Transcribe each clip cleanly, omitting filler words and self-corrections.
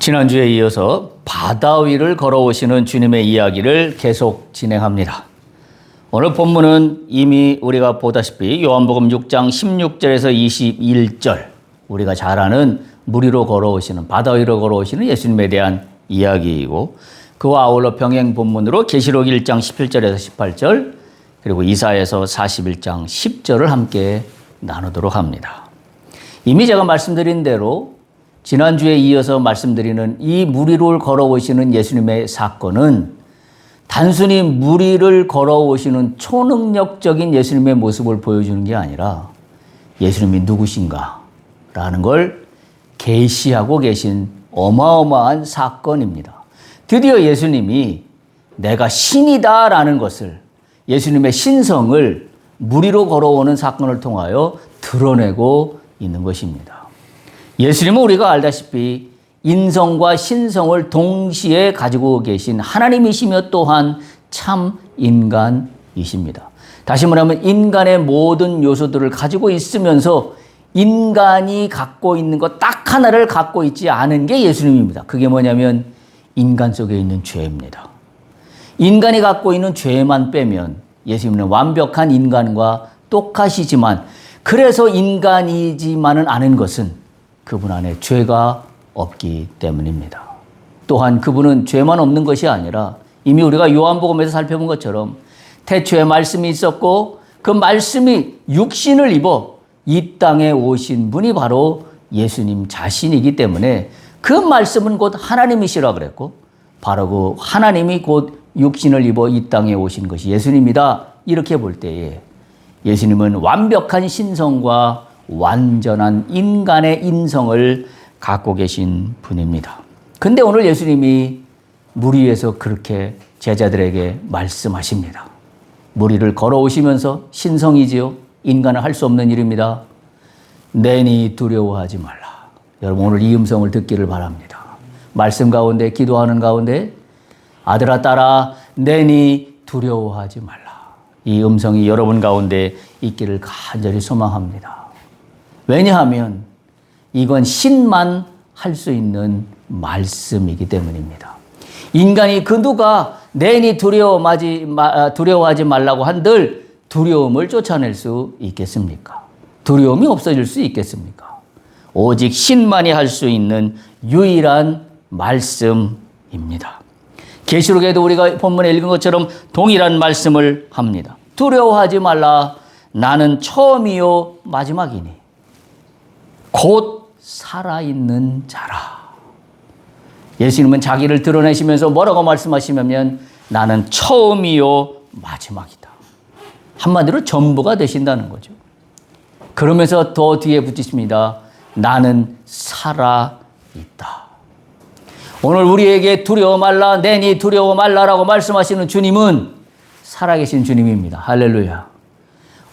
지난주에 이어서 바다 위를 걸어오시는 주님의 이야기를 계속 진행합니다. 오늘 본문은 이미 우리가 보다시피 요한복음 6장 16절에서 21절, 우리가 잘 아는 물 위로 걸어오시는, 바다 위로 걸어오시는 예수님에 대한 이야기이고, 그와 아울러 병행 본문으로 계시록 1장 17절에서 18절, 그리고 이사야서 41장 10절을 함께 나누도록 합니다. 이미 제가 말씀드린 대로 지난주에 이어서 말씀드리는 이 물 위를 걸어오시는 예수님의 사건은 단순히 물 위를 걸어오시는 초능력적인 예수님의 모습을 보여주는 게 아니라 예수님이 누구신가라는 걸 계시하고 계신 어마어마한 사건입니다. 드디어 예수님이 내가 신이다라는 것을, 예수님의 신성을 물 위로 걸어오는 사건을 통하여 드러내고 있는 것입니다. 예수님은 우리가 알다시피 인성과 신성을 동시에 가지고 계신 하나님이시며 또한 참 인간이십니다. 다시 말하면 인간의 모든 요소들을 가지고 있으면서 인간이 갖고 있는 것 딱 하나를 갖고 있지 않은 게 예수님입니다. 그게 뭐냐면 인간 속에 있는 죄입니다. 인간이 갖고 있는 죄만 빼면 예수님은 완벽한 인간과 똑같이지만, 그래서 인간이지만은 않은 것은 그분 안에 죄가 없기 때문입니다. 또한 그분은 죄만 없는 것이 아니라 이미 우리가 요한복음에서 살펴본 것처럼 태초에 말씀이 있었고 그 말씀이 육신을 입어 이 땅에 오신 분이 바로 예수님 자신이기 때문에 그 말씀은 곧 하나님이시라 그랬고, 바로 그 하나님이 곧 육신을 입어 이 땅에 오신 것이 예수님이다. 이렇게 볼 때에 예수님은 완벽한 신성과 완전한 인간의 인성을 갖고 계신 분입니다. 근데 오늘 예수님이 물 위에서 그렇게 제자들에게 말씀하십니다. 물 위를 걸어오시면서 신성이지요. 인간은 할 수 없는 일입니다. 내니 두려워하지 말라. 여러분 오늘 이 음성을 듣기를 바랍니다. 말씀 가운데, 기도하는 가운데 아들아 딸아 내니 두려워하지 말라. 이 음성이 여러분 가운데 있기를 간절히 소망합니다. 왜냐하면 이건 신만 할 수 있는 말씀이기 때문입니다. 인간이 그 누가 내니 두려워하지 말라고 한들 두려움을 쫓아낼 수 있겠습니까? 두려움이 없어질 수 있겠습니까? 오직 신만이 할 수 있는 유일한 말씀입니다. 계시록에도 우리가 본문에 읽은 것처럼 동일한 말씀을 합니다. 두려워하지 말라. 나는 처음이요 마지막이니 곧 살아있는 자라. 예수님은 자기를 드러내시면서 뭐라고 말씀하시냐면 나는 처음이요 마지막이다. 한마디로 전부가 되신다는 거죠. 그러면서 더 뒤에 붙이십니다. 나는 살아있다. 오늘 우리에게 두려워 말라, 내니 두려워 말라라고 말씀하시는 주님은 살아계신 주님입니다. 할렐루야.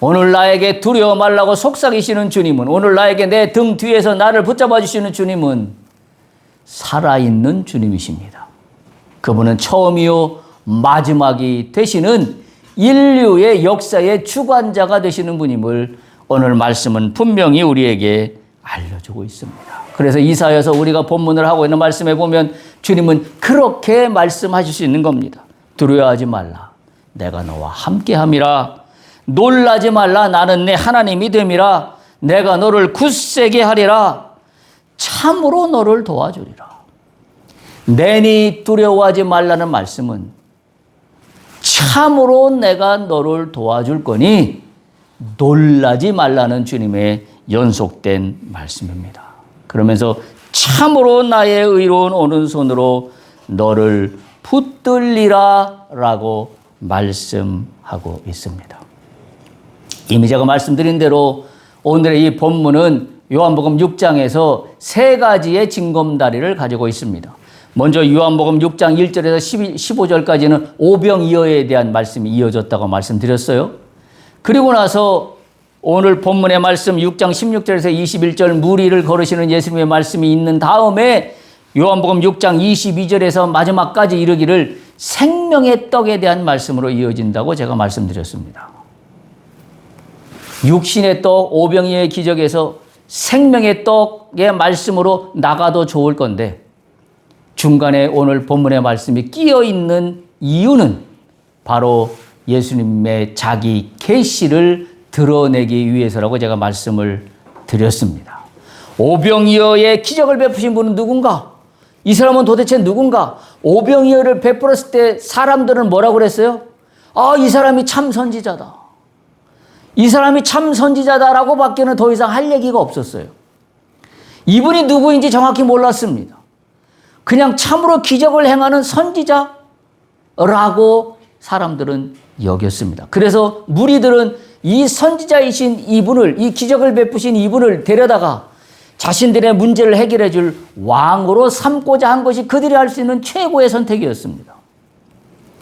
오늘 나에게 두려워 말라고 속삭이시는 주님은, 오늘 나에게 내 등 뒤에서 나를 붙잡아 주시는 주님은 살아있는 주님이십니다. 그분은 처음이요 마지막이 되시는 인류의 역사의 주관자가 되시는 분임을 오늘 말씀은 분명히 우리에게 알려주고 있습니다. 그래서 이사야서 우리가 본문을 하고 있는 말씀에 보면 주님은 그렇게 말씀하실 수 있는 겁니다. 두려워하지 말라. 내가 너와 함께함이라. 놀라지 말라. 나는 내 하나님이 됨이라. 내가 너를 굳세게 하리라. 참으로 너를 도와주리라. 내니 두려워하지 말라는 말씀은 참으로 내가 너를 도와줄 거니 놀라지 말라는 주님의 연속된 말씀입니다. 그러면서 참으로 나의 의로운 오른손으로 너를 붙들리라 라고 말씀하고 있습니다. 이미 제가 말씀드린 대로 오늘의 이 본문은 요한복음 6장에서 세 가지의 징검다리를 가지고 있습니다. 먼저 요한복음 6장 1절에서 15절까지는 오병이어에 대한 말씀이 이어졌다고 말씀드렸어요. 그리고 나서 오늘 본문의 말씀 6장 16절에서 21절 물 위를 걸으시는 예수님의 말씀이 있는 다음에 요한복음 6장 22절에서 마지막까지 이르기를 생명의 떡에 대한 말씀으로 이어진다고 제가 말씀드렸습니다. 육신의 떡, 오병이어의 기적에서 생명의 떡의 말씀으로 나가도 좋을 건데 중간에 오늘 본문의 말씀이 끼어 있는 이유는 바로 예수님의 자기 계시를 드러내기 위해서라고 제가 말씀을 드렸습니다. 오병이어의 기적을 베푸신 분은 누군가? 이 사람은 도대체 누군가? 오병이어를 베풀었을 때 사람들은 뭐라고 그랬어요? 아, 이 사람이 참 선지자다. 이 사람이 참 선지자다라고 밖에는 더 이상 할 얘기가 없었어요. 이분이 누구인지 정확히 몰랐습니다. 그냥 참으로 기적을 행하는 선지자라고 사람들은 여겼습니다. 그래서 무리들은 이 선지자이신 이분을, 이 기적을 베푸신 이분을 데려다가 자신들의 문제를 해결해 줄 왕으로 삼고자 한 것이 그들이 할 수 있는 최고의 선택이었습니다.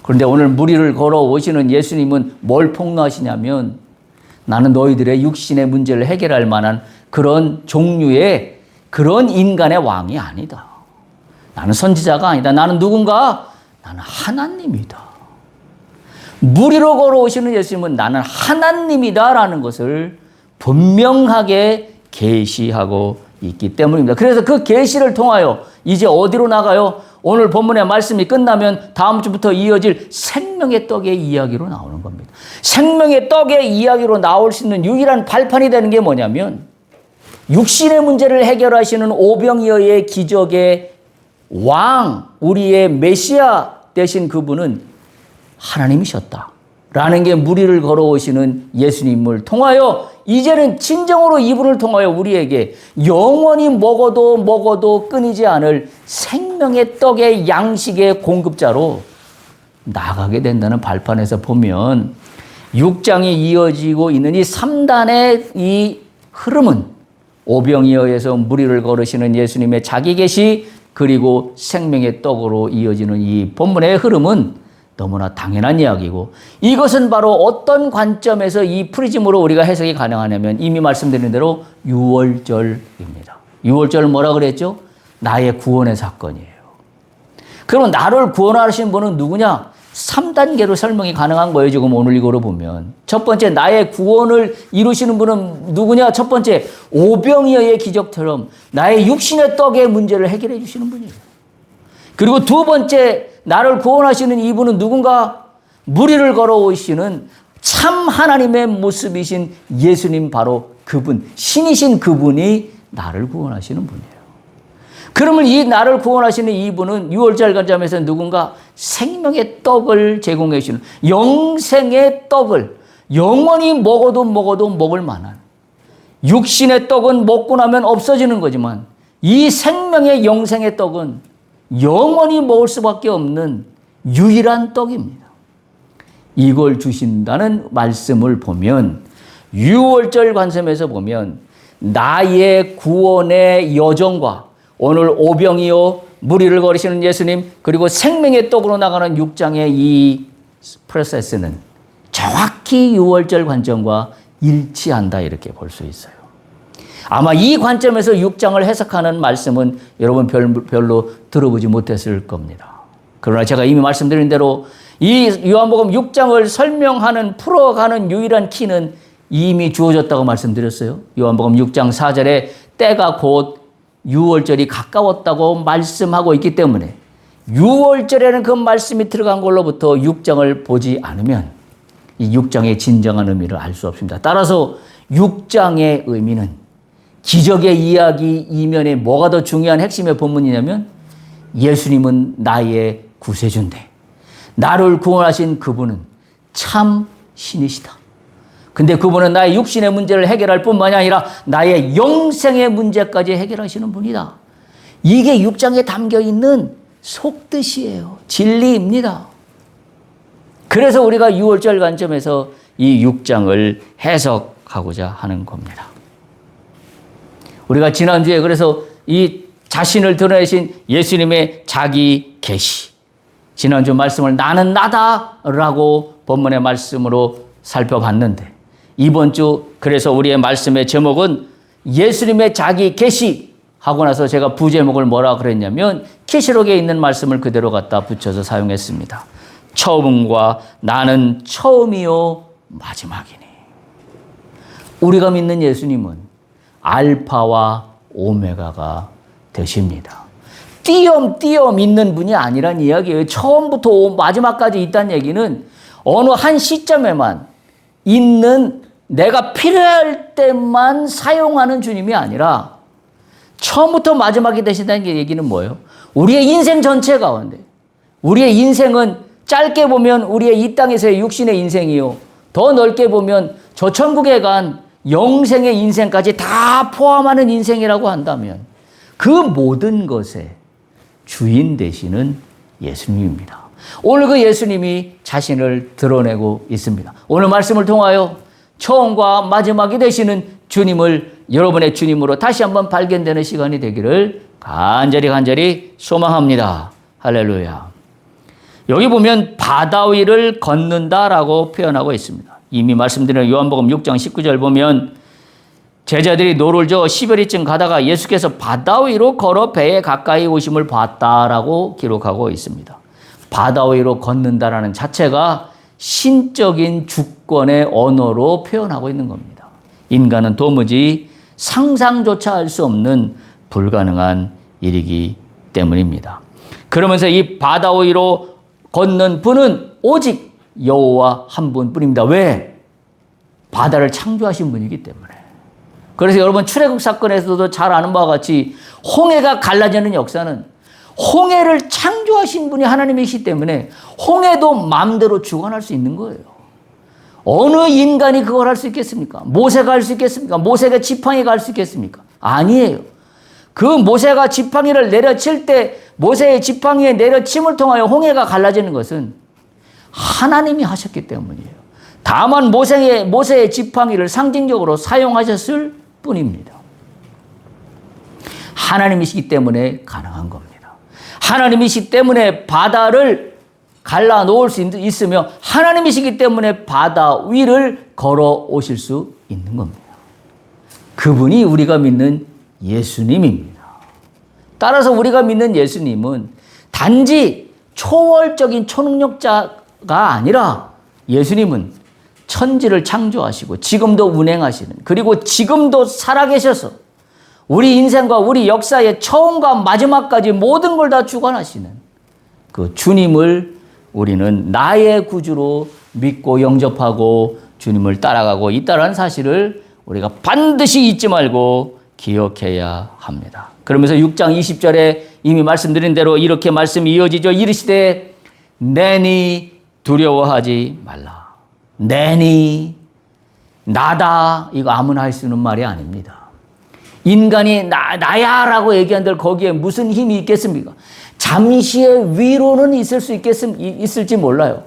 그런데 오늘 무리를 걸어오시는 예수님은 뭘 폭로하시냐면 나는 너희들의 육신의 문제를 해결할 만한 그런 종류의 그런 인간의 왕이 아니다. 나는 선지자가 아니다. 나는 누군가? 나는 하나님이다. 무리로 걸어오시는 예수님은 나는 하나님이다라는 것을 분명하게 계시하고 있기 때문입니다. 그래서 그 계시를 통하여 이제 어디로 나가요? 오늘 본문의 말씀이 끝나면 다음 주부터 이어질 생명의 떡의 이야기로 나오는 겁니다. 생명의 떡의 이야기로 나올 수 있는 유일한 발판이 되는 게 뭐냐면 육신의 문제를 해결하시는 오병이어의 기적의 왕, 우리의 메시아 되신 그분은 하나님이셨다라는 게 무리를 걸어오시는 예수님을 통하여 이제는 진정으로 이분을 통하여 우리에게 영원히 먹어도 끊이지 않을 생명의 떡의 양식의 공급자로 나가게 된다는 발판에서 보면 6장이 이어지고 있는 이 3단의 이 흐름은 오병이어에서 무리를 걸으시는 예수님의 자기 계시 그리고 생명의 떡으로 이어지는 이 본문의 흐름은 너무나 당연한 이야기고 이것은 바로 어떤 관점에서 이 프리즘으로 우리가 해석이 가능하냐면 이미 말씀드린 대로 유월절입니다. 유월절 뭐라 그랬죠? 나의 구원의 사건이에요. 그러면 나를 구원하신 분은 누구냐? 3단계로 설명이 가능한 거예요. 지금 오늘 이거로 보면. 첫 번째 나의 구원을 이루시는 분은 누구냐? 첫 번째 오병이어의 기적처럼 나의 육신의 떡의 문제를 해결해 주시는 분이에요. 그리고 두 번째 나를 구원하시는 이분은 누군가? 무리를 걸어오시는 참 하나님의 모습이신 예수님 바로 그분, 신이신 그분이 나를 구원하시는 분이에요. 그러면 이 나를 구원하시는 이분은 유월절 관점에서 누군가? 생명의 떡을 제공해 주시는 영생의 떡을 영원히 먹어도 먹을 만한 육신의 떡은 먹고 나면 없어지는 거지만 이 생명의 영생의 떡은 영원히 먹을 수밖에 없는 유일한 떡입니다. 이걸 주신다는 말씀을 보면 유월절 관점에서 보면 나의 구원의 여정과 오늘 오병이어 무리를 걸으시는 예수님 그리고 생명의 떡으로 나가는 6장의 이 프로세스는 정확히 유월절 관점과 일치한다 이렇게 볼 수 있어요. 아마 이 관점에서 6장을 해석하는 말씀은 여러분 별로 들어보지 못했을 겁니다. 그러나 제가 이미 말씀드린 대로 이 요한복음 6장을 설명하는 풀어가는 유일한 키는 이미 주어졌다고 말씀드렸어요. 요한복음 6장 4절에 때가 곧 6월절이 가까웠다고 말씀하고 있기 때문에 6월절에는 그 말씀이 들어간 걸로부터 6장을 보지 않으면 이 6장의 진정한 의미를 알 수 없습니다. 따라서 6장의 의미는 기적의 이야기 이면에 뭐가 더 중요한 핵심의 본문이냐면 예수님은 나의 구세주인데 나를 구원하신 그분은 참 신이시다. 근데 그분은 나의 육신의 문제를 해결할 뿐만이 아니라 나의 영생의 문제까지 해결하시는 분이다. 이게 6장에 담겨있는 속뜻이에요. 진리입니다. 그래서 우리가 6월절 관점에서 이 6장을 해석하고자 하는 겁니다. 우리가 지난주에 그래서 이 자신을 드러내신 예수님의 자기 계시 지난주 말씀을 나는 나다라고 본문의 말씀으로 살펴봤는데 이번 주 그래서 우리의 말씀의 제목은 예수님의 자기 계시 하고 나서 제가 부제목을 뭐라 그랬냐면 계시록에 있는 말씀을 그대로 갖다 붙여서 사용했습니다. 처음과 나는 처음이요 마지막이니. 우리가 믿는 예수님은 알파와 오메가가 되십니다. 띄엄띄엄 있는 분이 아니란 이야기예요. 처음부터 마지막까지 있다는 얘기는 어느 한 시점에만 있는, 내가 필요할 때만 사용하는 주님이 아니라 처음부터 마지막이 되신다는 얘기는 뭐예요? 우리의 인생 전체 가운데, 우리의 인생은 짧게 보면 우리의 이 땅에서의 육신의 인생이요, 더 넓게 보면 저 천국에 간 영생의 인생까지 다 포함하는 인생이라고 한다면 그 모든 것에 주인 되시는 예수님입니다. 오늘 그 예수님이 자신을 드러내고 있습니다. 오늘 말씀을 통하여 처음과 마지막이 되시는 주님을 여러분의 주님으로 다시 한번 발견되는 시간이 되기를 간절히 소망합니다. 할렐루야. 여기 보면 바다 위를 걷는다라고 표현하고 있습니다. 이미 말씀드린 요한복음 6장 19절 보면 제자들이 노를 저어 시베리쯤 가다가 예수께서 바다 위로 걸어 배에 가까이 오심을 봤다라고 기록하고 있습니다. 바다 위로 걷는다라는 자체가 신적인 주권의 언어로 표현하고 있는 겁니다. 인간은 도무지 상상조차 할 수 없는 불가능한 일이기 때문입니다. 그러면서 이 바다 위로 걷는 분은 오직 여호와 한 분뿐입니다. 왜? 바다를 창조하신 분이기 때문에. 그래서 여러분 출애굽 사건에서도 잘 아는 바와 같이 홍해가 갈라지는 역사는 홍해를 창조하신 분이 하나님이시기 때문에 홍해도 마음대로 주관할 수 있는 거예요. 어느 인간이 그걸 할 수 있겠습니까? 모세가 할 수 있겠습니까? 모세가 지팡이가 할 수 있겠습니까? 아니에요. 그 모세가 지팡이를 내려칠 때 모세의 지팡이에 내려침을 통하여 홍해가 갈라지는 것은 하나님이 하셨기 때문이에요. 다만 모세의 지팡이를 상징적으로 사용하셨을 뿐입니다. 하나님이시기 때문에 가능한 겁니다. 하나님이시기 때문에 바다를 갈라 놓을 수 있으며 하나님이시기 때문에 바다 위를 걸어 오실 수 있는 겁니다. 그분이 우리가 믿는 예수님입니다. 따라서 우리가 믿는 예수님은 단지 초월적인 초능력자가 아니라 예수님은 천지를 창조하시고 지금도 운행하시는, 그리고 지금도 살아계셔서 우리 인생과 우리 역사의 처음과 마지막까지 모든 걸 다 주관하시는 그 주님을 우리는 나의 구주로 믿고 영접하고 주님을 따라가고 있다는 사실을 우리가 반드시 잊지 말고 기억해야 합니다. 그러면서 6장 20절에 이미 말씀드린 대로 이렇게 말씀이 이어지죠. 이르시되 내니 두려워하지 말라. 내니, 나다, 이거 아무나 할 수 있는 말이 아닙니다. 인간이 나야 라고 얘기한들 거기에 무슨 힘이 있겠습니까? 잠시의 위로는 있을지 몰라요.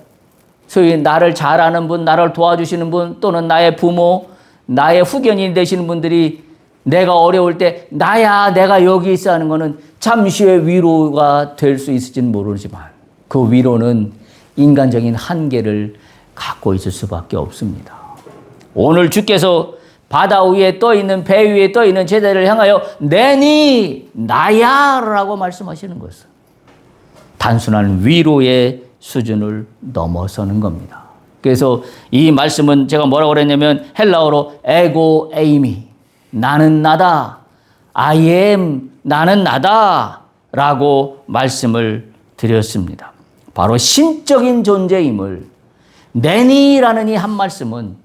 소위 나를 잘 아는 분, 나를 도와주시는 분, 또는 나의 부모, 나의 후견이 되시는 분들이 내가 어려울 때 나야, 내가 여기 있어 하는 거는 잠시의 위로가 될 수 있을지는 모르지만 그 위로는 인간적인 한계를 갖고 있을 수밖에 없습니다. 오늘 주께서 바다 위에 떠있는, 배 위에 떠있는 제자를 향하여 내니 나야 라고 말씀하시는 것은 단순한 위로의 수준을 넘어서는 겁니다. 그래서 이 말씀은 제가 뭐라고 그랬냐면 헬라어로 에고 에이미, 나는 나다, I am, 나는 나다 라고 말씀을 드렸습니다. 바로 신적인 존재임을 내니라는 이 한 말씀은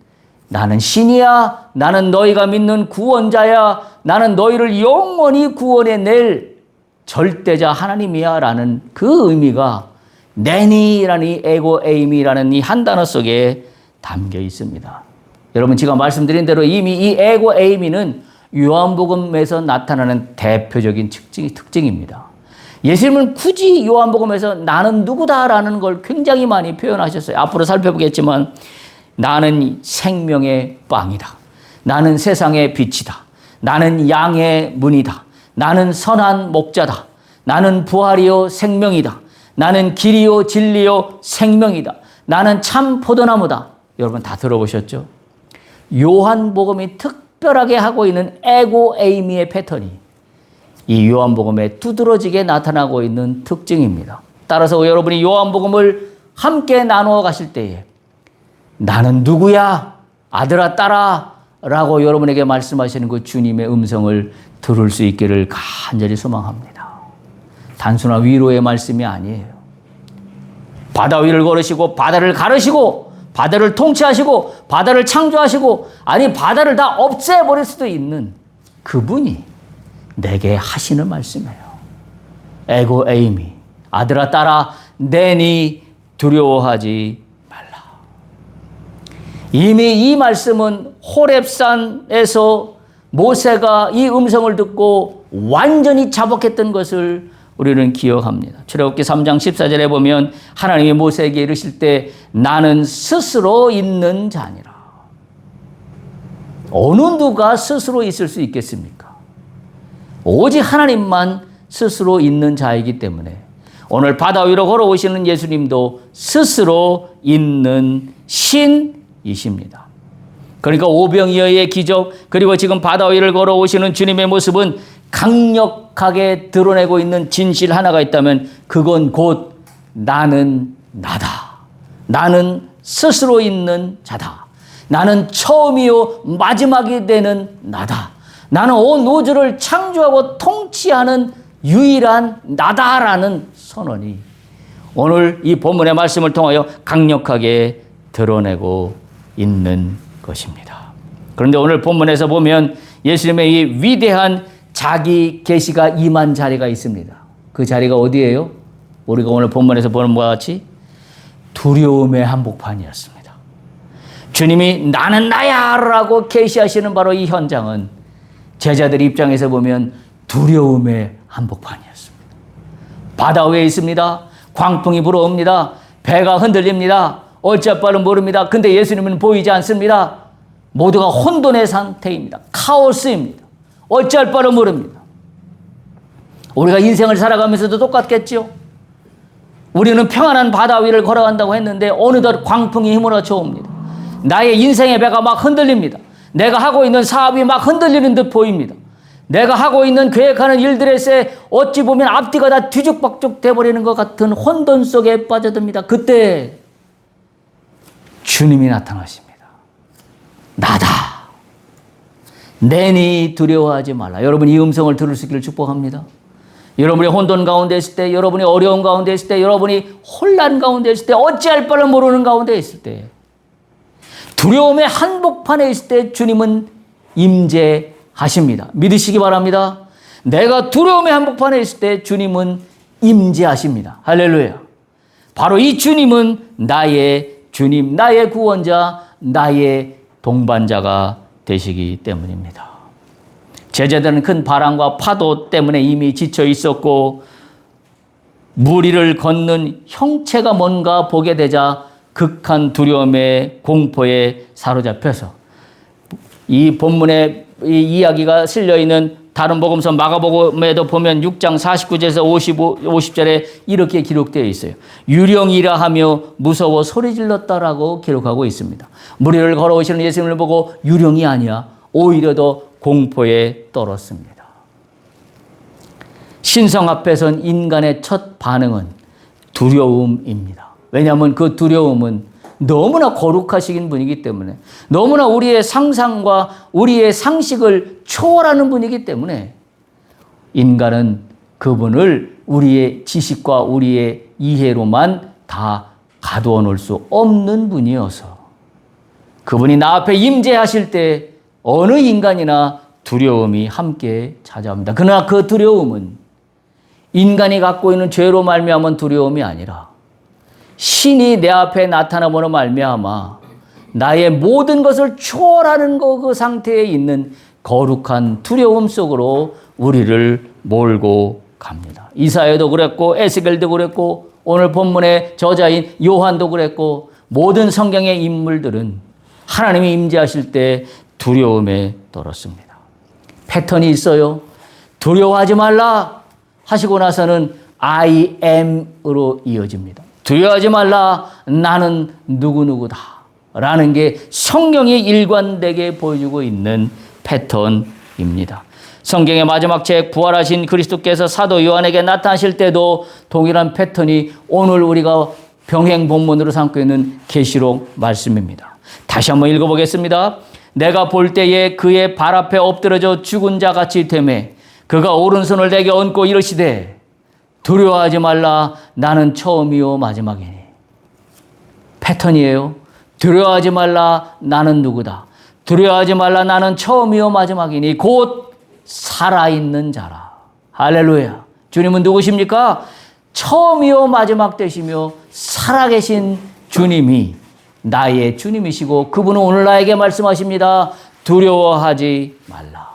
나는 신이야, 나는 너희가 믿는 구원자야, 나는 너희를 영원히 구원해낼 절대자 하나님이야 라는 그 의미가 내니라는 이 에고 에이미라는 이 한 단어 속에 담겨 있습니다. 여러분 제가 말씀드린 대로 이미 이 에고 에이미는 요한복음에서 나타나는 대표적인 특징입니다. 예수님은 굳이 요한복음에서 나는 누구다라는 걸 굉장히 많이 표현하셨어요. 앞으로 살펴보겠지만 나는 생명의 빵이다. 나는 세상의 빛이다. 나는 양의 문이다. 나는 선한 목자다. 나는 부활이요 생명이다. 나는 길이요 진리요 생명이다. 나는 참 포도나무다. 여러분 다 들어보셨죠? 요한복음이 특별하게 하고 있는 에고 에이미의 패턴이 이 요한복음에 두드러지게 나타나고 있는 특징입니다. 따라서 여러분이 요한복음을 함께 나누어 가실 때에 나는 누구야? 아들아 딸아 라고 여러분에게 말씀하시는 그 주님의 음성을 들을 수 있기를 간절히 소망합니다. 단순한 위로의 말씀이 아니에요. 바다 위를 걸으시고 바다를 가르시고 바다를 통치하시고 바다를 창조하시고 아니 바다를 다 없애버릴 수도 있는 그분이 내게 하시는 말씀이에요. 에고 에이미, 아들아 딸아 내니 두려워하지 말라. 이미 이 말씀은 호렙산에서 모세가 이 음성을 듣고 완전히 자복했던 것을 우리는 기억합니다. 출애굽기 3장 14절에 보면 하나님이 모세에게 이르실 때 나는 스스로 있는 자니라. 어느 누가 스스로 있을 수 있겠습니까? 오직 하나님만 스스로 있는 자이기 때문에 오늘 바다 위로 걸어오시는 예수님도 스스로 있는 신이십니다. 그러니까 오병이어의 기적 그리고 지금 바다 위를 걸어오시는 주님의 모습은 강력하게 드러내고 있는 진실 하나가 있다면 그건 곧 나는 나다. 나는 스스로 있는 자다. 나는 처음이요 마지막이 되는 나다. 나는 온 우주를 창조하고 통치하는 유일한 나다라는 선언이 오늘 이 본문의 말씀을 통하여 강력하게 드러내고 있는 것입니다. 그런데 오늘 본문에서 보면 예수님의 이 위대한 자기 계시가 임한 자리가 있습니다. 그 자리가 어디예요? 우리가 오늘 본문에서 보는 것과 같이 두려움의 한복판이었습니다. 주님이 나는 나야 라고 계시하시는 바로 이 현장은 제자들 입장에서 보면 두려움의 한복판이었습니다. 바다 위에 있습니다. 광풍이 불어옵니다. 배가 흔들립니다. 어찌할 바를 모릅니다. 근데 예수님은 보이지 않습니다. 모두가 혼돈의 상태입니다. 카오스입니다. 어찌할 바를 모릅니다. 우리가 인생을 살아가면서도 똑같겠죠. 우리는 평안한 바다 위를 걸어간다고 했는데 어느덧 광풍이 휘몰아쳐 옵니다. 나의 인생의 배가 막 흔들립니다. 내가 하고 있는 사업이 막 흔들리는 듯 보입니다. 내가 하고 있는 계획하는 일들에서 어찌 보면 앞뒤가 다 뒤죽박죽 돼버리는 것 같은 혼돈 속에 빠져듭니다. 그때 주님이 나타나십니다. 나다. 내니 두려워하지 말라. 여러분 이 음성을 들을 수 있기를 축복합니다. 여러분이 혼돈 가운데 있을 때, 여러분이 어려움 가운데 있을 때, 여러분이 혼란 가운데 있을 때, 어찌할 바를 모르는 가운데 있을 때, 두려움의 한복판에 있을 때 주님은 임재하십니다. 믿으시기 바랍니다. 내가 두려움의 한복판에 있을 때 주님은 임재하십니다. 할렐루야. 바로 이 주님은 나의 주님, 나의 구원자, 나의 동반자가 되시기 때문입니다. 제자들은 큰 바람과 파도 때문에 이미 지쳐 있었고 물 위를 걷는 형체가 뭔가 보게 되자 극한 두려움의 공포에 사로잡혀서 이 본문의 이 이야기가 실려있는 다른 복음서 마가복음에도 보면 6장 49절에서 50절에 이렇게 기록되어 있어요. 유령이라 하며 무서워 소리 질렀다라고 기록하고 있습니다. 물 위를 걸어오시는 예수님을 보고 유령이 아니야 오히려 더 공포에 떨었습니다. 신성 앞에선 인간의 첫 반응은 두려움입니다. 왜냐하면 그 두려움은 너무나 거룩하신 분이기 때문에 너무나 우리의 상상과 우리의 상식을 초월하는 분이기 때문에 인간은 그분을 우리의 지식과 우리의 이해로만 다 가두어 놓을 수 없는 분이어서 그분이 나 앞에 임재하실 때 어느 인간이나 두려움이 함께 찾아옵니다. 그러나 그 두려움은 인간이 갖고 있는 죄로 말미암은 두려움이 아니라 신이 내 앞에 나타남으로 말미암아 나의 모든 것을 초월하는 그 상태에 있는 거룩한 두려움 속으로 우리를 몰고 갑니다. 이사야도 그랬고 에스겔도 그랬고 오늘 본문의 저자인 요한도 그랬고 모든 성경의 인물들은 하나님이 임재하실 때 두려움에 떨었습니다. 패턴이 있어요. 두려워하지 말라 하시고 나서는 I am으로 이어집니다. 두려워하지 말라 나는 누구누구다 라는 게 성경이 일관되게 보여주고 있는 패턴입니다. 성경의 마지막 책 부활하신 그리스도께서 사도 요한에게 나타나실 때도 동일한 패턴이 오늘 우리가 병행 본문으로 삼고 있는 계시록 말씀입니다. 다시 한번 읽어보겠습니다. 내가 볼 때에 그의 발 앞에 엎드러져 죽은 자 같이 되매 그가 오른손을 내게 얹고 이르시되 두려워하지 말라. 나는 처음이요 마지막이니. 패턴이에요. 두려워하지 말라. 나는 누구다. 두려워하지 말라. 나는 처음이요 마지막이니 곧 살아있는 자라. 할렐루야. 주님은 누구십니까? 처음이요 마지막 되시며 살아계신 주님이 나의 주님이시고 그분은 오늘 나에게 말씀하십니다. 두려워하지 말라.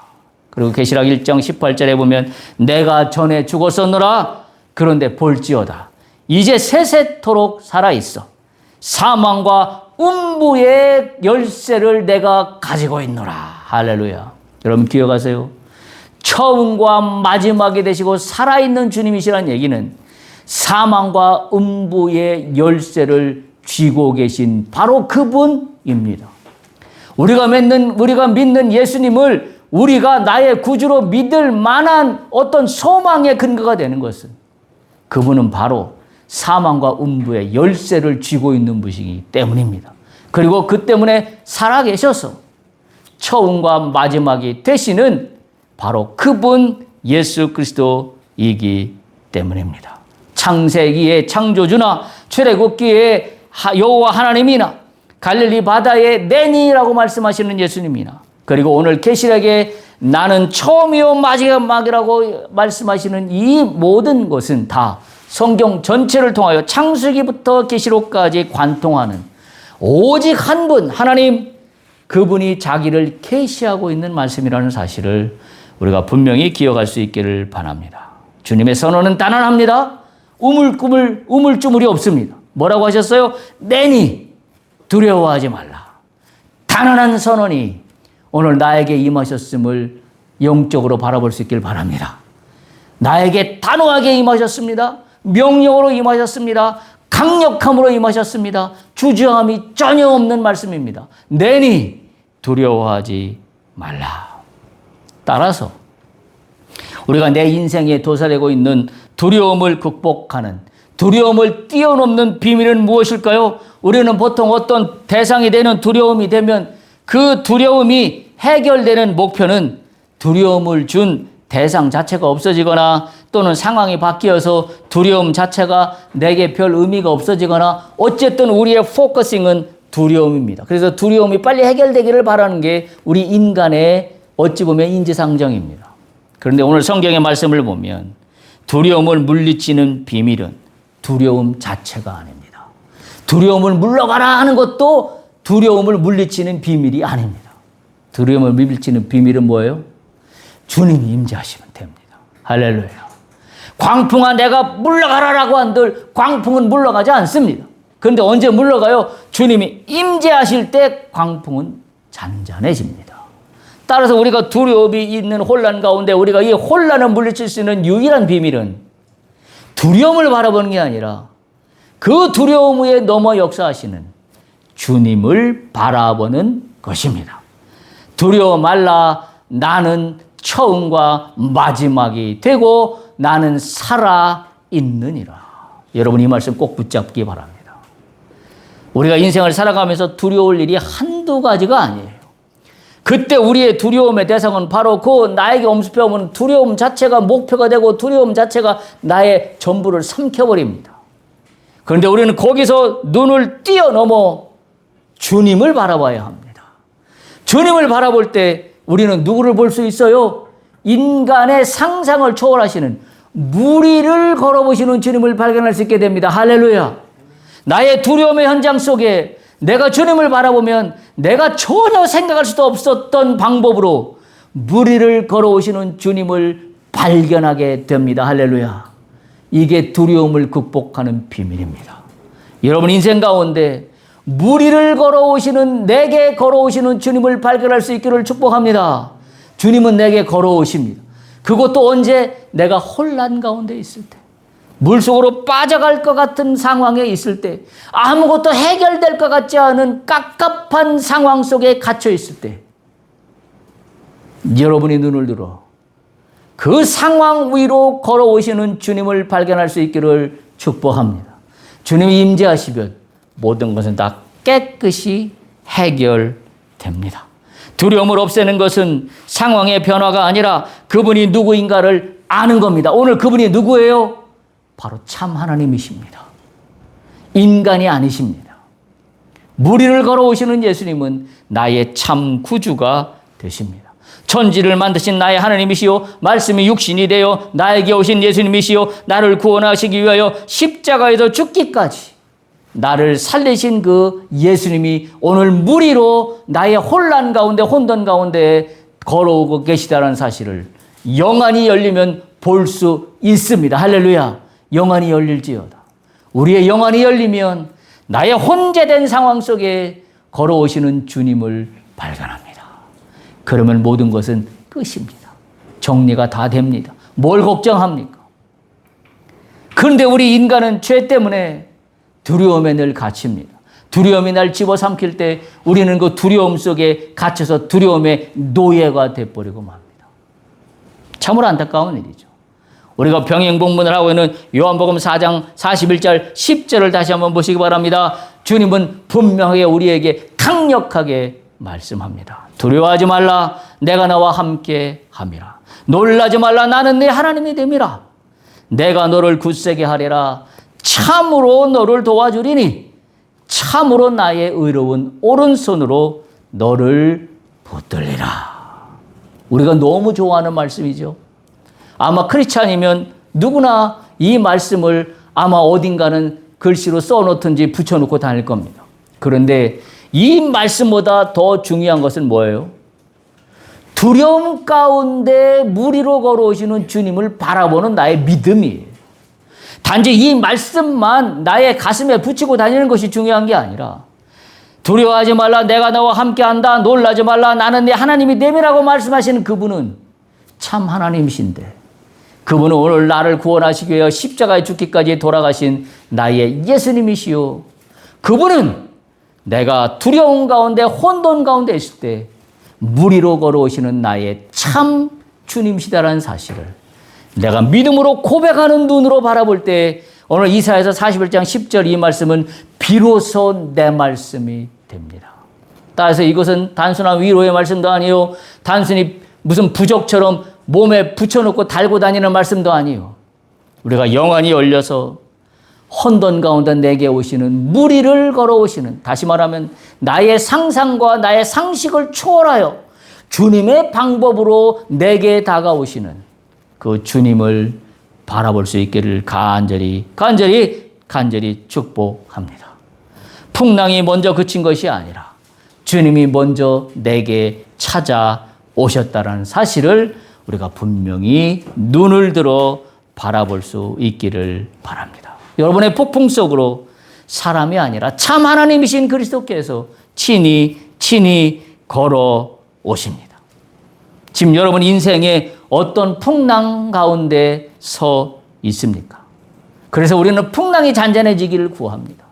그리고 계시록 1장 18절에 보면 내가 전에 죽었었노라. 그런데 볼지어다. 이제 세세토록 살아있어. 사망과 음부의 열쇠를 내가 가지고 있노라. 할렐루야. 여러분 기억하세요. 처음과 마지막이 되시고 살아있는 주님이시라는 얘기는 사망과 음부의 열쇠를 쥐고 계신 바로 그분입니다. 우리가 믿는 예수님을 우리가 나의 구주로 믿을 만한 어떤 소망의 근거가 되는 것은 그분은 바로 사망과 음부의 열쇠를 쥐고 있는 분이기 때문입니다. 그리고 그 때문에 살아계셔서 처음과 마지막이 되시는 바로 그분 예수 그리스도이기 때문입니다. 창세기의 창조주나 출애굽기의 여호와 하나님이나 갈릴리 바다의 내니라고 말씀하시는 예수님이나 그리고 오늘 계시록에 나는 처음이요 마지막이라고 말씀하시는 이 모든 것은 다 성경 전체를 통하여 창세기부터 계시록까지 관통하는 오직 한 분 하나님 그분이 자기를 계시하고 있는 말씀이라는 사실을 우리가 분명히 기억할 수 있기를 바랍니다. 주님의 선언은 단언합니다. 우물쭈물이 없습니다. 뭐라고 하셨어요? 내니 두려워하지 말라. 단언한 선언이 오늘 나에게 임하셨음을 영적으로 바라볼 수 있길 바랍니다. 나에게 단호하게 임하셨습니다. 명령으로 임하셨습니다. 강력함으로 임하셨습니다. 주저함이 전혀 없는 말씀입니다. 내니 두려워하지 말라. 따라서 우리가 내 인생에 도사되고 있는 두려움을 극복하는 두려움을 뛰어넘는 비밀은 무엇일까요? 우리는 보통 어떤 대상이 되는 두려움이 되면 그 두려움이 해결되는 목표는 두려움을 준 대상 자체가 없어지거나 또는 상황이 바뀌어서 두려움 자체가 내게 별 의미가 없어지거나 어쨌든 우리의 포커싱은 두려움입니다. 그래서 두려움이 빨리 해결되기를 바라는 게 우리 인간의 어찌 보면 인지상정입니다. 그런데 오늘 성경의 말씀을 보면 두려움을 물리치는 비밀은 두려움 자체가 아닙니다. 두려움을 물러가라 하는 것도 두려움을 물리치는 비밀이 아닙니다. 두려움을 물리치는 비밀은 뭐예요? 주님이 임재하시면 됩니다. 할렐루야. 광풍아 내가 물러가라라고 한들 광풍은 물러가지 않습니다. 그런데 언제 물러가요? 주님이 임재하실 때 광풍은 잔잔해집니다. 따라서 우리가 두려움이 있는 혼란 가운데 우리가 이 혼란을 물리칠 수 있는 유일한 비밀은 두려움을 바라보는 게 아니라 그 두려움 위에 넘어 역사하시는 주님을 바라보는 것입니다. 두려워 말라. 나는 처음과 마지막이 되고 나는 살아있느니라. 여러분 이 말씀 꼭 붙잡기 바랍니다. 우리가 인생을 살아가면서 두려울 일이 한두 가지가 아니에요. 그때 우리의 두려움의 대상은 바로 그 나에게 엄습해오는 두려움 자체가 목표가 되고 두려움 자체가 나의 전부를 삼켜버립니다. 그런데 우리는 거기서 눈을 뛰어넘어 주님을 바라봐야 합니다. 주님을 바라볼 때 우리는 누구를 볼 수 있어요? 인간의 상상을 초월하시는 무리를 걸어보시는 주님을 발견할 수 있게 됩니다. 할렐루야. 나의 두려움의 현장 속에 내가 주님을 바라보면 내가 전혀 생각할 수도 없었던 방법으로 무리를 걸어오시는 주님을 발견하게 됩니다. 할렐루야. 이게 두려움을 극복하는 비밀입니다. 여러분 인생 가운데 무리를 걸어오시는 내게 걸어오시는 주님을 발견할 수 있기를 축복합니다. 주님은 내게 걸어오십니다. 그것도 언제? 내가 혼란 가운데 있을 때, 물속으로 빠져갈 것 같은 상황에 있을 때, 아무것도 해결될 것 같지 않은 깝깝한 상황 속에 갇혀 있을 때, 여러분이 눈을 들어 그 상황 위로 걸어오시는 주님을 발견할 수 있기를 축복합니다. 주님이 임재하시면 모든 것은 다 깨끗이 해결됩니다. 두려움을 없애는 것은 상황의 변화가 아니라 그분이 누구인가를 아는 겁니다. 오늘 그분이 누구예요? 바로 참 하나님이십니다. 인간이 아니십니다. 무리를 걸어오시는 예수님은 나의 참 구주가 되십니다. 천지를 만드신 나의 하나님이시요 말씀이 육신이 되어 나에게 오신 예수님이시요 나를 구원하시기 위하여 십자가에서 죽기까지 나를 살리신 그 예수님이 오늘 무리로 나의 혼란 가운데 혼돈 가운데 걸어오고 계시다는 사실을 영안이 열리면 볼 수 있습니다. 할렐루야. 영안이 열릴지어다. 우리의 영안이 열리면 나의 혼재된 상황 속에 걸어오시는 주님을 발견합니다. 그러면 모든 것은 끝입니다. 정리가 다 됩니다. 뭘 걱정합니까? 그런데 우리 인간은 죄 때문에 두려움에 늘 갇힙니다. 두려움이 날 집어삼킬 때 우리는 그 두려움 속에 갇혀서 두려움의 노예가 돼버리고 맙니다. 참으로 안타까운 일이죠. 우리가 병행복문을 하고 있는 요한복음 4장 41절 10절을 다시 한번 보시기 바랍니다. 주님은 분명하게 우리에게 강력하게 말씀합니다. 두려워하지 말라. 내가 나와 함께 함이라. 놀라지 말라. 나는 네 하나님이 됨이라. 내가 너를 굳세게 하리라. 참으로 너를 도와주리니 참으로 나의 의로운 오른손으로 너를 붙들리라. 우리가 너무 좋아하는 말씀이죠. 아마 크리스찬이면 누구나 이 말씀을 아마 어딘가는 글씨로 써놓든지 붙여놓고 다닐 겁니다. 그런데 이 말씀보다 더 중요한 것은 뭐예요? 두려움 가운데 무리로 걸어오시는 주님을 바라보는 나의 믿음이에요. 단지 이 말씀만 나의 가슴에 붙이고 다니는 것이 중요한 게 아니라 두려워하지 말라. 내가 너와 함께한다. 놀라지 말라. 나는 네 하나님이 됨이라고 말씀하시는 그분은 참 하나님이신데 그분은 오늘 나를 구원하시기 위해 십자가에 죽기까지 돌아가신 나의 예수님이시요. 그분은 내가 두려움 가운데 혼돈 가운데 있을 때 무리로 걸어오시는 나의 참 주님이시다라는 사실을 내가 믿음으로 고백하는 눈으로 바라볼 때 오늘 이사야서 41장 10절 이 말씀은 비로소 내 말씀이 됩니다. 따라서 이것은 단순한 위로의 말씀도 아니요. 단순히 무슨 부적처럼 몸에 붙여놓고 달고 다니는 말씀도 아니요. 우리가 영안이 열려서 혼돈 가운데 내게 오시는 무리를 걸어오시는 다시 말하면 나의 상상과 나의 상식을 초월하여 주님의 방법으로 내게 다가오시는 그 주님을 바라볼 수 있기를 간절히 축복합니다. 풍랑이 먼저 그친 것이 아니라 주님이 먼저 내게 찾아오셨다는 사실을 우리가 분명히 눈을 들어 바라볼 수 있기를 바랍니다. 여러분의 폭풍 속으로 사람이 아니라 참 하나님이신 그리스도께서 친히 걸어오십니다. 지금 여러분 인생에 어떤 풍랑 가운데 서 있습니까? 그래서 우리는 풍랑이 잔잔해지기를 구합니다.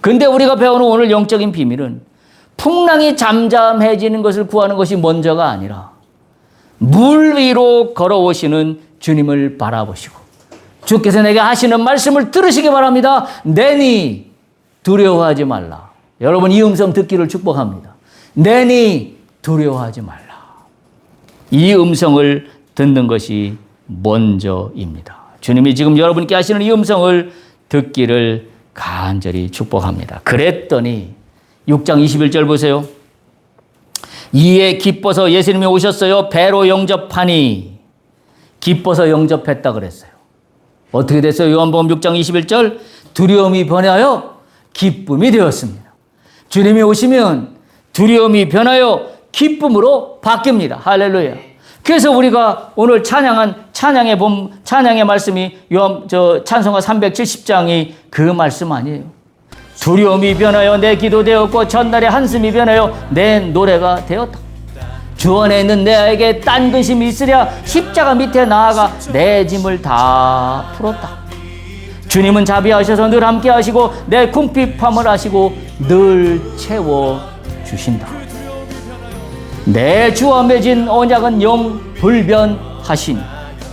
그런데 우리가 배우는 오늘 영적인 비밀은 풍랑이 잠잠해지는 것을 구하는 것이 먼저가 아니라 물 위로 걸어오시는 주님을 바라보시고 주께서 내게 하시는 말씀을 들으시기 바랍니다. 내니 두려워하지 말라. 여러분 이 음성 듣기를 축복합니다. 내니 두려워하지 말라. 이 음성을 듣는 것이 먼저입니다. 주님이 지금 여러분께 하시는 이 음성을 듣기를 간절히 축복합니다. 그랬더니 6장 21절 보세요. 이에 기뻐서 예수님이 오셨어요. 배로 영접하니 기뻐서 영접했다 그랬어요. 어떻게 됐어요? 요한복음 6장 21절 두려움이 변하여 기쁨이 되었습니다. 주님이 오시면 두려움이 변하여 기쁨으로 바뀝니다. 할렐루야. 그래서 우리가 오늘 찬양의 말씀이 찬송가 370장이 그 말씀 아니에요. 두려움이 변하여 내 기도 되었고 전날의 한숨이 변하여 내 노래가 되었다. 주 안에 있는 내에게 딴 근심이 있으랴 십자가 밑에 나아가 내 짐을 다 풀었다. 주님은 자비하셔서 늘 함께 하시고 내 궁핍함을 하시고 늘 채워주신다. 내 주와 맺은 언약은 영불변하시니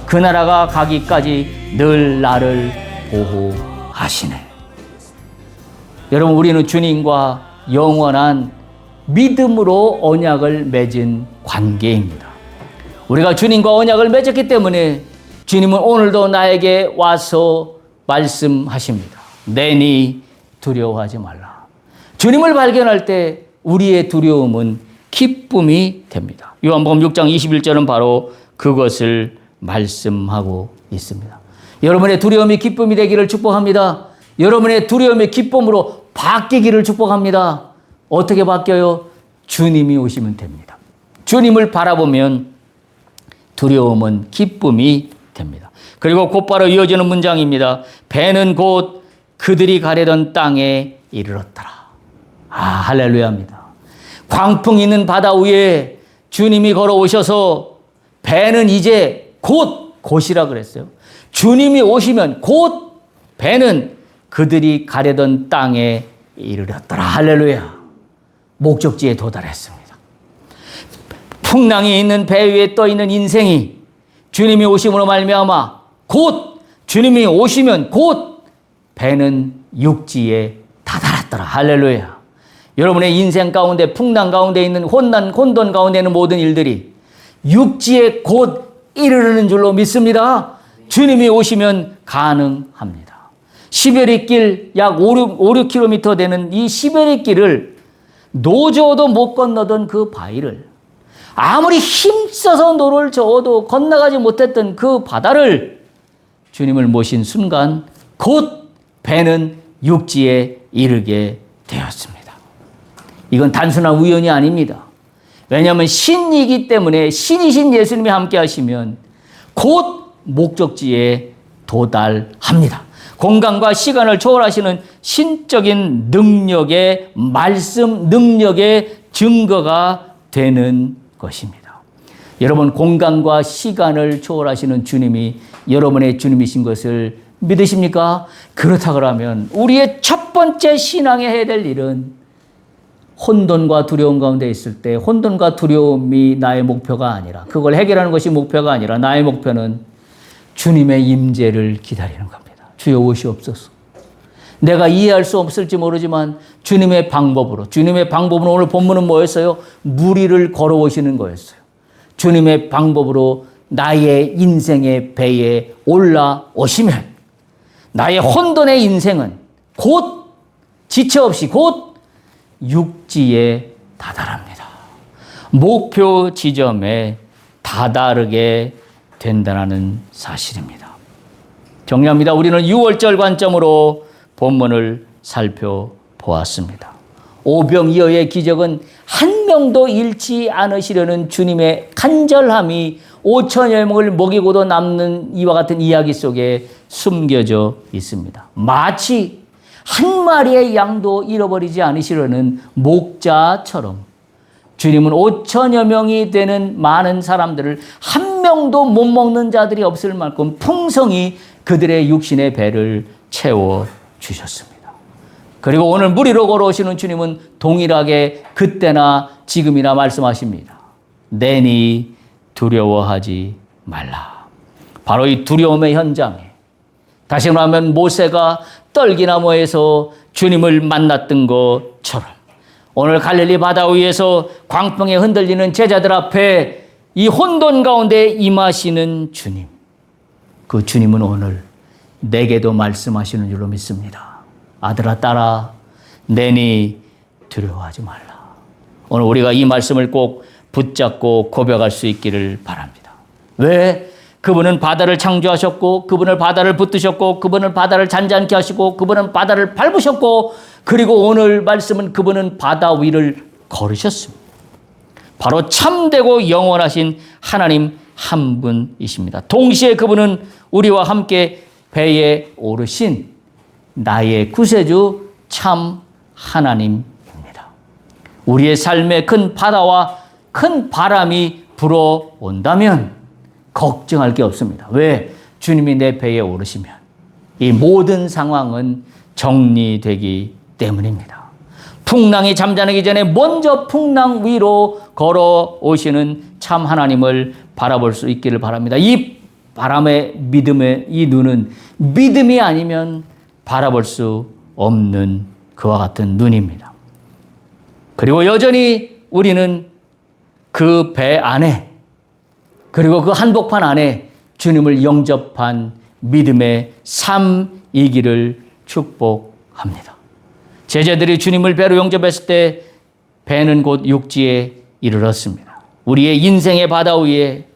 그 나라가 가기까지 늘 나를 보호하시네. 여러분 우리는 주님과 영원한 믿음으로 언약을 맺은 관계입니다. 우리가 주님과 언약을 맺었기 때문에 주님은 오늘도 나에게 와서 말씀하십니다. 내니 두려워하지 말라. 주님을 발견할 때 우리의 두려움은 기쁨이 됩니다. 요한복음 6장 21절은 바로 그것을 말씀하고 있습니다. 여러분의 두려움이 기쁨이 되기를 축복합니다. 여러분의 두려움이 기쁨으로 바뀌기를 축복합니다. 어떻게 바뀌어요? 주님이 오시면 됩니다. 주님을 바라보면 두려움은 기쁨이 됩니다. 그리고 곧바로 이어지는 문장입니다. 배는 곧 그들이 가려던 땅에 이르렀더라. 할렐루야입니다. 광풍이 있는 바다 위에 주님이 걸어오셔서 배는 이제 곧이라 그랬어요. 주님이 오시면 곧 배는 그들이 가려던 땅에 이르렀더라. 할렐루야. 목적지에 도달했습니다. 풍랑이 있는 배 위에 떠 있는 인생이 주님이 오심으로 말미암아 곧 주님이 오시면 곧 배는 육지에 다다랐더라. 할렐루야. 여러분의 인생 가운데 풍랑 가운데 있는 혼돈 가운데 있는 모든 일들이 육지에 곧 이르르는 줄로 믿습니다. 주님이 오시면 가능합니다. 시베리 길 약 5-6km 되는 이 시베리 길을 노저어도 못 건너던 그 바위를 아무리 힘써서 노를 저어도 건너가지 못했던 그 바다를 주님을 모신 순간 곧 배는 육지에 이르게 되었습니다. 이건 단순한 우연이 아닙니다. 왜냐하면 신이기 때문에 신이신 예수님이 함께 하시면 곧 목적지에 도달합니다. 공간과 시간을 초월하시는 신적인 능력의 말씀, 능력의 증거가 되는 것입니다. 여러분, 공간과 시간을 초월하시는 주님이 여러분의 주님이신 것을 믿으십니까? 그렇다 그러면 우리의 첫 번째 신앙에 해야 될 일은 혼돈과 두려움 가운데 있을 때 혼돈과 두려움이 나의 목표가 아니라, 그걸 해결하는 것이 목표가 아니라 나의 목표는 주님의 임재를 기다리는 겁니다. 주여 오시옵소서. 내가 이해할 수 없을지 모르지만 주님의 방법으로, 주님의 방법은 오늘 본문은 뭐였어요? 무리를 걸어오시는 거였어요. 주님의 방법으로 나의 인생의 배에 올라오시면 나의 혼돈의 인생은 곧 지체 없이 곧 육지에 다다릅니다. 목표 지점에 다다르게 된다는 사실입니다. 정리합니다. 우리는 6월절 관점으로 본문을 살펴보았습니다. 오병이어의 기적은 한 명도 잃지 않으시려는 주님의 간절함이 5천여 명을 먹이고도 남는 이와 같은 이야기 속에 숨겨져 있습니다. 마치 한 마리의 양도 잃어버리지 않으시려는 목자처럼 주님은 5천여 명이 되는 많은 사람들을 한 명도 못 먹는 자들이 없을 만큼 풍성히 그들의 육신의 배를 채워주셨습니다. 그리고 오늘 무리로 걸어오시는 주님은 동일하게 그때나 지금이나 말씀하십니다. 내니 두려워하지 말라. 바로 이 두려움의 현장에 다시 말하면 모세가 떨기나무에서 주님을 만났던 것처럼 오늘 갈릴리 바다 위에서 광풍에 흔들리는 제자들 앞에 이 혼돈 가운데 임하시는 주님. 그 주님은 오늘 내게도 말씀하시는 줄로 믿습니다. 아들아, 딸아, 내니 두려워하지 말라. 오늘 우리가 이 말씀을 꼭 붙잡고 고백할 수 있기를 바랍니다. 왜? 그분은 바다를 창조하셨고, 그분은 바다를 붙드셨고, 그분은 바다를 잔잔케 하시고, 그분은 바다를 밟으셨고, 그리고 오늘 말씀은 그분은 바다 위를 걸으셨습니다. 바로 참되고 영원하신 하나님 한 분이십니다. 동시에 그분은 우리와 함께 배에 오르신 나의 구세주 참 하나님입니다. 우리의 삶에 큰 바다와 큰 바람이 불어온다면 걱정할 게 없습니다. 왜? 주님이 내 배에 오르시면 이 모든 상황은 정리되기 때문입니다. 풍랑이 잠자기 전에 먼저 풍랑 위로 걸어오시는 참 하나님을 바라볼 수 있기를 바랍니다. 이 바람의 믿음의 이 눈은 믿음이 아니면 바라볼 수 없는 그와 같은 눈입니다. 그리고 여전히 우리는 그 배 안에, 그리고 그 한복판 안에 주님을 영접한 믿음의 삶이기를 축복합니다. 제자들이 주님을 배로 영접했을 때 배는 곧 육지에 이르렀습니다. 우리의 인생의 바다 위에,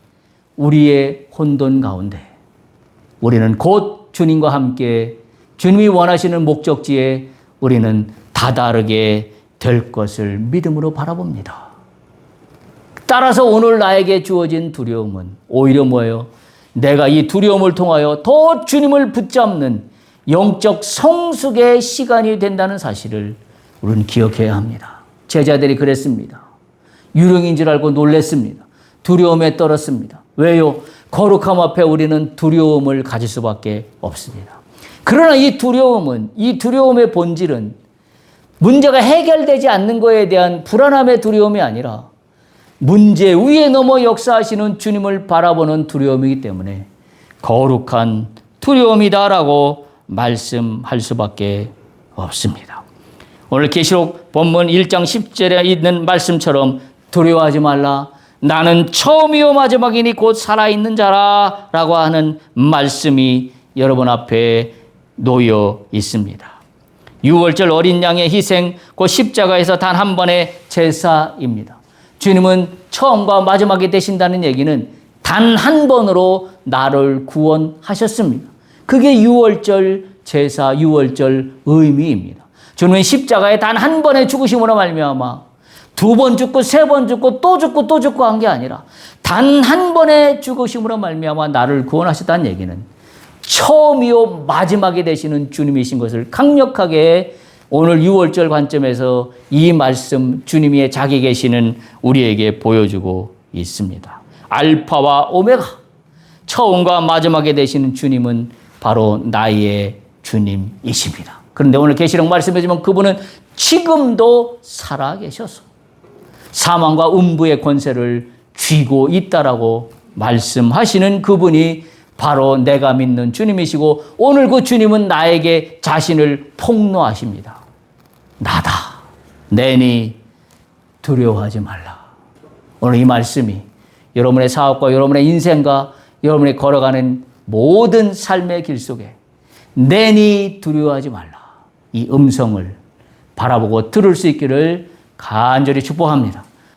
우리의 혼돈 가운데 우리는 곧 주님과 함께 주님이 원하시는 목적지에 우리는 다다르게 될 것을 믿음으로 바라봅니다. 따라서 오늘 나에게 주어진 두려움은 오히려 뭐예요? 내가 이 두려움을 통하여 더 주님을 붙잡는 영적 성숙의 시간이 된다는 사실을 우리는 기억해야 합니다. 제자들이 그랬습니다. 유령인 줄 알고 놀랐습니다. 두려움에 떨었습니다. 왜요? 거룩함 앞에 우리는 두려움을 가질 수밖에 없습니다. 그러나 이 두려움의 본질은 문제가 해결되지 않는 것에 대한 불안함의 두려움이 아니라 문제 위에 넘어 역사하시는 주님을 바라보는 두려움이기 때문에 거룩한 두려움이다라고 말씀할 수밖에 없습니다. 오늘 계시록 본문 1장 10절에 있는 말씀처럼 두려워하지 말라. 나는 처음이요 마지막이니 곧 살아있는 자라 라고 하는 말씀이 여러분 앞에 놓여 있습니다. 유월절 어린 양의 희생, 곧 십자가에서 단 한 번의 제사입니다. 주님은 처음과 마지막이 되신다는 얘기는 단 한 번으로 나를 구원하셨습니다. 그게 유월절 제사, 유월절 의미입니다. 주님은 십자가에 단 한 번의 죽으심으로 말미암아 두 번 죽고 세 번 죽고 또 죽고 또 죽고 한 게 아니라 단 한 번의 죽으심으로 말미암아 나를 구원하셨다는 얘기는 처음이요 마지막이 되시는 주님이신 것을 강력하게 오늘 유월절 관점에서 이 말씀 주님이 자기 계시는 우리에게 보여주고 있습니다. 알파와 오메가, 처음과 마지막에 되시는 주님은 바로 나의 주님이십니다. 그런데 오늘 계시록 말씀해주면 그분은 지금도 살아계셔서 사망과 음부의 권세를 쥐고 있다라고 말씀하시는 그분이 바로 내가 믿는 주님이시고 오늘 그 주님은 나에게 자신을 폭로하십니다. 나다. 내니 두려워하지 말라. 오늘 이 말씀이 여러분의 사업과 여러분의 인생과 여러분이 걸어가는 모든 삶의 길 속에 내니 두려워하지 말라. 이 음성을 바라보고 들을 수 있기를 간절히 축복합니다.